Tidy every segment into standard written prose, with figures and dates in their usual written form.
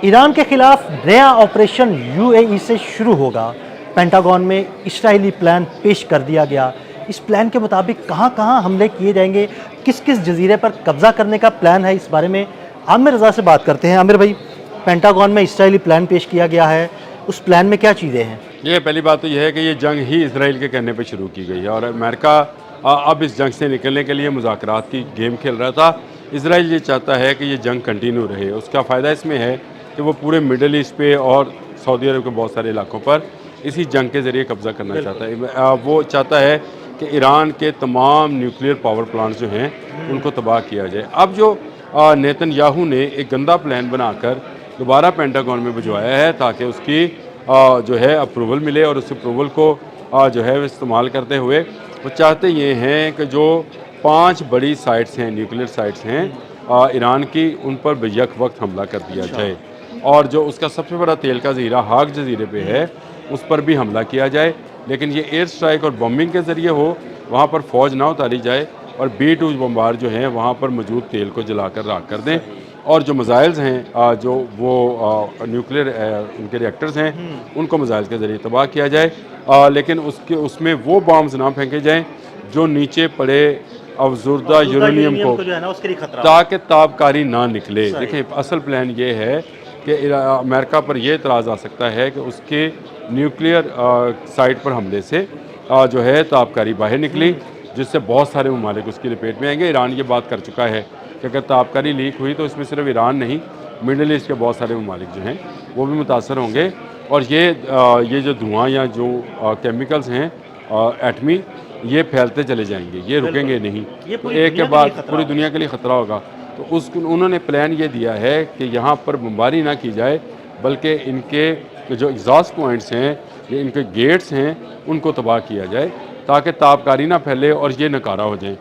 Iran के खिलाफ नया ऑपरेशन यूएई से शुरू होगा। पेंटागन में इस्राएली प्लान पेश कर दिया गया। इस प्लान के मुताबिक कहां कहां हमले किए जाएंगे, किस किस जजीरे पर कब्जा करने का प्लान है, इस बारे में आमिर रजा से बात करते हैं। आमिर भाई, पेंटागन में इस्राएली प्लान पेश किया गया है, उस प्लान में क्या चीज़ें हैं? ये पहली बात तो यह है कि ये जंग ही इसराइल के कहने पे शुरू की गई है और अमेरिका अब इस जंग से निकलने के लिए मुज़ाकरात की गेम खेल रहा था। इसराइल ये चाहता है कि ये जंग कंटिन्यू रहे। उसका फ़ायदा इसमें है कि वो पूरे मिडल ईस्ट पे और सऊदी अरब के बहुत सारे इलाकों पर इसी जंग के ज़रिए कब्ज़ा करना चाहता है। वो चाहता है कि ईरान के तमाम न्यूक्लियर पावर प्लांट्स जो हैं उनको तबाह किया जाए। अब जो नेतन्याहू ने एक गंदा प्लान बनाकर दोबारा पेंटागन में भिजवाया है ताकि उसकी जो है अप्रूवल मिले और उस अप्रूवल को जो है इस्तेमाल करते हुए वो चाहते ये हैं कि जो 5 बड़ी साइट्स हैं, न्यूक्लियर साइट्स हैं ईरान की, उन पर बेयक वक्त हमला कर दिया जाए और जो उसका सबसे बड़ा तेल का ज़ीरा हाक जजीरे पे है उस पर भी हमला किया जाए, लेकिन ये एयर स्ट्राइक और बॉम्बिंग के ज़रिए हो, वहाँ पर फ़ौज ना उतारी जाए और B-2 बम्बार जो हैं वहाँ पर मौजूद तेल को जलाकर राख कर दें और जो मिसाइल्स हैं जो वो न्यूक्लियर उनके रिएक्टर्स हैं उनको मिसाइल्स के ज़रिए तबाह किया जाए, लेकिन उसमें वो बॉम्ब्स ना फेंके जाएं जो नीचे पड़े अफजुर्दा यूरेनियम को जो है ना, उसके लिए खतरा ताकि ताबकारी ना निकले। देखिए, असल प्लान ये है कि अमेरिका पर यह एतराज़ आ सकता है कि उसके न्यूक्लियर साइट पर हमले से जो है ताबकारी बाहर निकली, जिससे बहुत सारे ममालिक उसकी लपेट में आएंगे। ईरान ये बात कर चुका है कि अगर ताबकारी लीक हुई तो इसमें सिर्फ ईरान नहीं, मिडल ईस्ट के बहुत सारे ममालिक जो हैं वो भी मुतासर होंगे और ये जो धुआं या जो केमिकल्स हैं एटमी, ये फैलते चले जाएंगे, ये रुकेंगे नहीं, एक के बाद पूरी दुनिया के लिए ख़तरा होगा। तो उन्होंने प्लान ये दिया है कि यहाँ पर बमबारी ना की जाए, बल्कि इनके जो एग्जॉस्ट पॉइंट्स हैं या इनके गेट्स हैं उनको तबाह किया जाए ताकि ताबकारी ना फैले और ये नकारा हो जाए।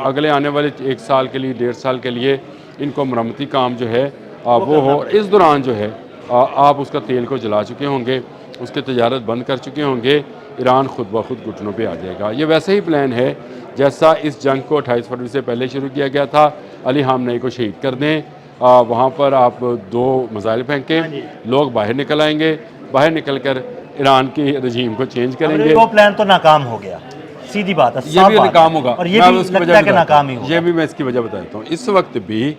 अगले आने वाले 1 साल के लिए, 1.5 साल के लिए इनको मरम्मती काम जो है वो हो। इस दौरान जो है आप उसका तेल को जला चुके होंगे, उसकी तजारत बंद कर चुके होंगे, ईरान खुद ब खुद घुटनों पे आ जाएगा। ये वैसे ही प्लान है जैसा इस जंग को 28 फरवरी से पहले शुरू किया गया था। अली हामनई को शहीद कर दें, वहाँ पर आप 2 मिसाइल फेंकें, लोग बाहर निकल आएंगे, बाहर निकल कर ईरान की रजीम को चेंज करेंगे। वो प्लान तो नाकाम हो गया, सीधी बात है, ये भी नाकाम होगा और ये भी लगता है कि नाकाम ही होगा। ये भी मैं इसकी वजह बताता हूँ। इस वक्त भी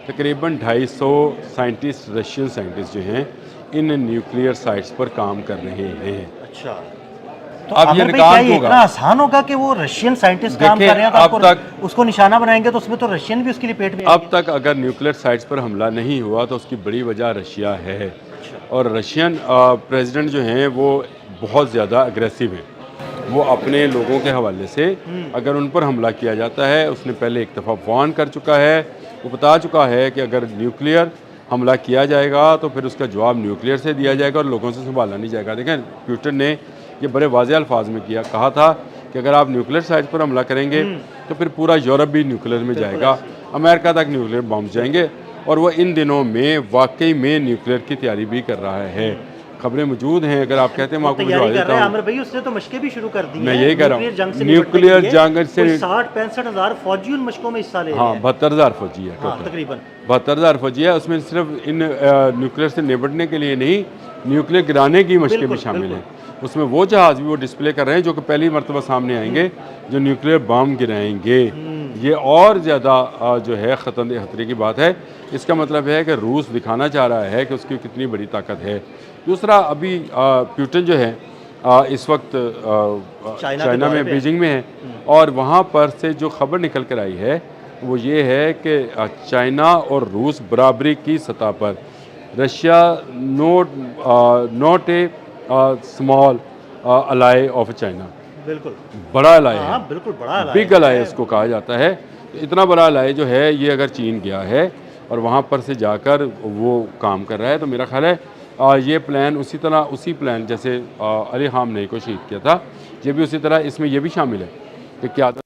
तकरीबन 250 साइंटिस्ट, रशियन साइंटिस्ट जो हैं इन न्यूक्लियर साइट्स पर काम कर रहे हैं। अच्छा, तो अब ये निकाल होगा, इतना आसान होगा कि वो रशियन साइंटिस्ट काम कर रहे हैं तो अब तक उसको निशाना बनाएंगे तो उसमें तो रशियन भी उसके लिए पेट में अब तक अगर न्यूक्लियर साइट्स पर हमला नहीं हुआ तो उसकी बड़ी वजह रशिया है और रशियन प्रेसिडेंट जो हैं वो बहुत ज़्यादा अग्रेसिव हैं। वो अपने लोगों के हवाले से अगर उन पर हमला किया जाता है, उसने पहले एक दफ़ा वार्न कर चुका है, वो बता चुका है कि अगर न्यूक्लियर हमला किया जाएगा तो फिर उसका जवाब न्यूक्लियर से दिया जाएगा और लोगों से संभाला नहीं जाएगा। देखें, पुतिन ने ये बड़े वाज़ेह अल्फाज में कहा था कि अगर आप न्यूक्लियर साइट पर हमला करेंगे तो फिर पूरा यूरोप भी न्यूक्लियर में जाएगा, अमेरिका तक न्यूक्लियर बम जाएंगे और वो इन दिनों में वाकई में न्यूक्लियर की तैयारी भी कर रहा है। खबरें मौजूद हैं, अगर आप कहते हैं मैं आपको भिजवा देता हूं। आमिर भाई, उसने तो मशकें भी शुरू कर दी हैं। मैं यही कह रहा हूँ, न्यूक्लियर जंग से 60-65 हज़ार फौजी उन मशकों में हिस्सा ले रहे हैं। हाँ, 72,000 फौजी है, तकरीबन 72,000 फौजी है। उसमें सिर्फ इन न्यूक्लियर से निपटने के लिए नहीं, न्यूक्लियर गिराने की मशकें भी शामिल हैं। उसमें वो जहाज़ भी वो डिस्प्ले कर रहे हैं जो कि पहली मरतबा सामने आएंगे, जो न्यूक्लियर बम गिराएंगे। ये और ज़्यादा जो है खतरे की बात है। इसका मतलब है कि रूस दिखाना चाह रहा है कि उसकी कितनी बड़ी ताकत है। दूसरा, अभी पुतिन जो है इस वक्त चाइना में, बीजिंग में है और वहाँ पर से जो खबर निकल कर आई है वो ये है कि चाइना और रूस बराबरी की सतह पर, Russia not a small ally of China, बिल्कुल बड़ा अलाई है, बिल्कुल बड़ा बिग अलाई इसको कहा जाता है। तो इतना बड़ा अलाई जो है ये अगर चीन गया है और वहाँ पर से जाकर वो काम कर रहा है तो मेरा ख्याल है ये प्लान उसी प्लान जैसे अली हामनई को शहीद किया था, ये भी उसी तरह इसमें ये भी शामिल है कि क़यादत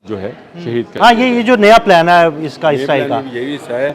जो है शहीद कर। हाँ, ये जो नया प्लान है इसका इसराइल का, यही हिस्सा है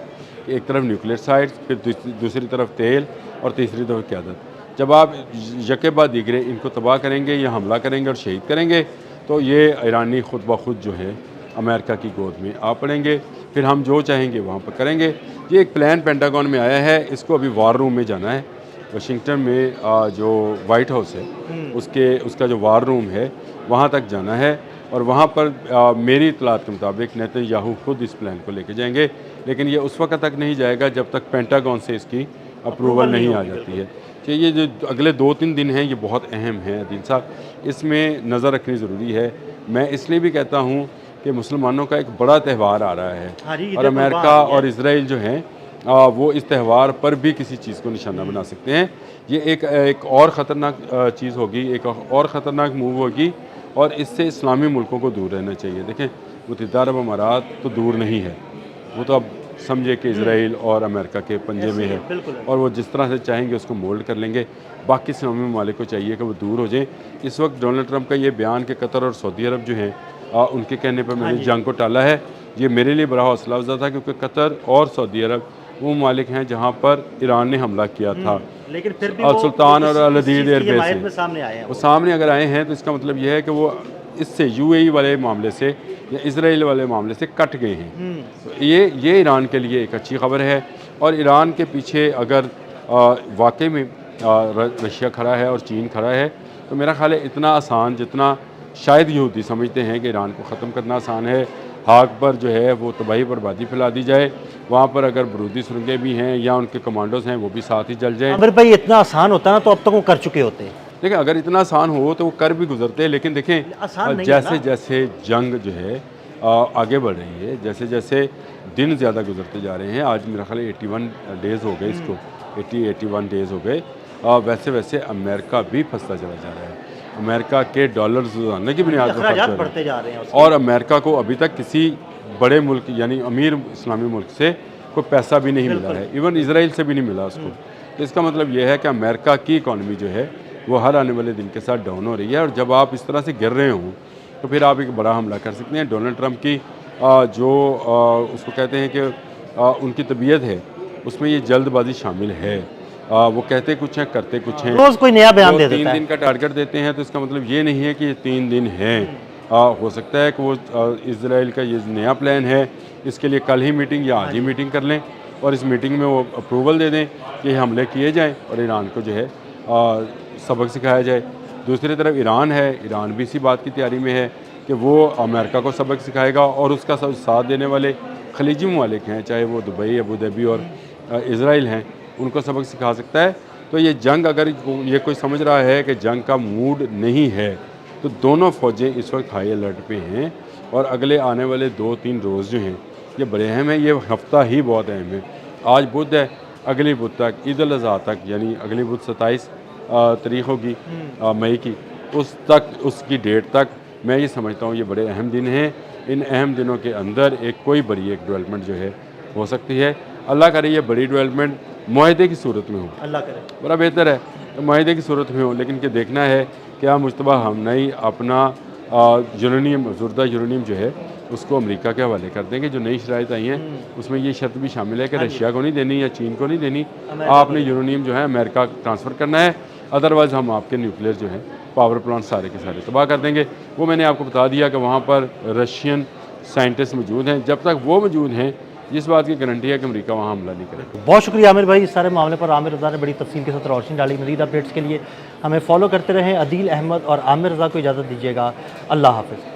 कि एक तरफ न्यूक्लियर साइट्स, फिर दूसरी तरफ तेल और तीसरी तरफ क़यादत। जब आप यके बाद दीगरे इनको तबाह करेंगे या हमला करेंगे और शहीद करेंगे तो ये ईरानी खुद ब खुद जो है अमेरिका की गोद में आ पड़ेंगे, फिर हम जो चाहेंगे वहाँ पर करेंगे। ये एक प्लान पेंटागन में आया है, इसको अभी वार रूम में जाना है। वाशिंगटन में जो वाइट हाउस है उसका जो वार रूम है वहाँ तक जाना है, और वहाँ पर मेरी इतलात के मुताबिक नेतन्याहू खुद इस प्लान को लेके जाएंगे, लेकिन ये उस वक्त तक नहीं जाएगा जब तक पेंटागन से इसकी अप्रूवल नहीं आ जाती है। कि ये जो अगले 2-3 दिन हैं ये बहुत अहम हैं अदील साहब, इसमें नज़र रखनी ज़रूरी है। मैं इसलिए भी कहता हूँ कि मुसलमानों का एक बड़ा त्यौहार आ रहा है, और अमेरिका और इसराइल जो हैं वो इस त्यौहार पर भी किसी चीज़ को निशाना बना सकते हैं। ये एक और ख़तरनाक चीज़ होगी, एक और ख़तरनाक मूव होगी, और इससे इस्लामी मुल्कों को दूर रहना चाहिए। देखें, मुत्तहिदा अरब अमारात तो दूर नहीं है, वो तो अब समझे कि इसराइल और अमेरिका के पंजे में है, और वो जिस तरह से चाहेंगे उसको मोल्ड कर लेंगे। बाकी इस्लामी ममालिक को चाहिए कि वो दूर हो जाएँ। इस वक्त डोनाल्ड ट्रंप का ये बयान कि कतर और सऊदी अरब जो हैं उनके कहने पर मैंने जंग को टाला है, ये मेरे लिए बड़ा हौसला अफजा था, क्योंकि कतर और सऊदी अरब वो ममालिक हैं जहाँ पर ईरान ने हमला किया था, लेकिन फिर भी सुल्तान और अल-अदीद एयरबेस में सामने आए हैं। वो सामने अगर आए हैं तो इसका मतलब ये है कि वो इससे यूएई वाले मामले से या इसराइल वाले मामले से कट गए हैं। तो ये ईरान के लिए एक अच्छी खबर है, और ईरान के पीछे अगर वाकई में रशिया खड़ा है और चीन खड़ा है, तो मेरा ख्याल है इतना आसान जितना शायद यहूदी समझते हैं कि ईरान को ख़त्म करना आसान है, हाक पर जो है वो तबाही बर्बादी फैला दी जाए, वहाँ पर अगर बरूदी सुरंगें भी हैं या उनके कमांडोज हैं वो भी साथ ही जल जाएँ। अगर भाई इतना आसान होता ना तो अब तक वो कर चुके होते। देखिए, अगर इतना आसान हो तो वो कर भी गुजरते, लेकिन देखें जैसे जैसे जंग जो है आगे बढ़ रही है, जैसे जैसे दिन ज़्यादा गुजरते जा रहे हैं, आज मेरा ख्याल है 81 डेज़ हो गए इसको, 81 डेज़ हो गए, वैसे वैसे अमेरिका भी फंसता चला जा रहा है। अमेरिका के डॉलर्स रोज़ाना की बुनियाद पर बढ़ते जा रहे हैं, और अमेरिका को अभी तक किसी बड़े मुल्क यानी अमीर इस्लामी मुल्क से कोई पैसा भी नहीं मिला है, इवन इसराइल से भी नहीं मिला उसको। तो इसका मतलब यह है कि अमेरिका की इकॉनमी जो है वो हर आने वाले दिन के साथ डाउन हो रही है, और जब आप इस तरह से गिर रहे हों तो फिर आप एक बड़ा हमला कर सकते हैं। डोनाल्ड ट्रंप की उसको कहते हैं कि उनकी तबीयत है, उसमें ये जल्दबाजी शामिल है। वो कहते कुछ हैं, करते कुछ हैं, रोज़ कोई नया बयान दे देता है। 3 दिन का टारगेट देते हैं, तो इसका मतलब ये नहीं है कि ये 3 दिन हैं। हो सकता है कि वो इसराइल का ये नया प्लान है, इसके लिए कल ही मीटिंग या आज ही मीटिंग कर लें, और इस मीटिंग में वो अप्रूवल दे दें कि हमले किए जाएँ और ईरान को जो है सबक सिखाया जाए। दूसरी तरफ ईरान है, ईरान भी इसी बात की तैयारी में है कि वो अमेरिका को सबक सिखाएगा, और उसका साथ देने वाले खलीजी ममालिक हैं, चाहे वो दुबई, अबू धाबी और इसराइल हैं, उनको सबक सिखा सकता है। तो ये जंग, अगर ये कोई समझ रहा है कि जंग का मूड नहीं है, तो दोनों फ़ौजें इस वक्त हाई अलर्ट पे हैं, और अगले आने वाले 2-3 रोज़ जो हैं ये बड़े अहम हैं। ये हफ्ता ही बहुत अहम है। आज बुध है, अगली बुध तक, ईद उल अज़हा तक, यानी अगली बुध 27 तारीख होगी मई की, उस तक, उसकी डेट तक मैं ये समझता हूँ ये बड़े अहम दिन हैं। इन अहम दिनों के अंदर कोई बड़ी एक डेवलपमेंट जो है हो सकती है। अल्लाह करे ये बड़ी डेवलपमेंट मुआहदे की सूरत में हो, अल्लाह करे, बड़ा बेहतर है तो मुआहदे की सूरत में हो। लेकिन कि देखना है क्या मुश्तबा हमनई अपना यूरेनियम, ज़ुर्दा यूरेनियम जो है उसको अमेरिका के हवाले कर देंगे। जो नई शराइत आई हैं उसमें ये शर्त भी शामिल है कि रशिया को नहीं देनी या चीन को नहीं देनी, आपने यूरेनियम जो है अमेरिका ट्रांसफ़र करना है, अदरवाइज़ हम आपके न्यूक्लियर जो है पावर प्लांट सारे के सारे तबाह कर देंगे। वो मैंने आपको बता दिया कि वहाँ पर रशियन साइंटिस्ट मौजूद हैं। जब तक वो मौजूद हैं, इस बात की गारंटी है कि अमेरिका वहाँ हमला नहीं करेगा। बहुत शुक्रिया आमिर भाई, इस सारे मामले पर आमिर रज़ा ने बड़ी तफसील के साथ रोशनी डाली। मज़ीद अपडेट्स के लिए हमें फॉलो करते रहें। अदील अहमद और आमिर रज़ा को इजाज़त दीजिएगा। अल्लाह हाफ़िज़।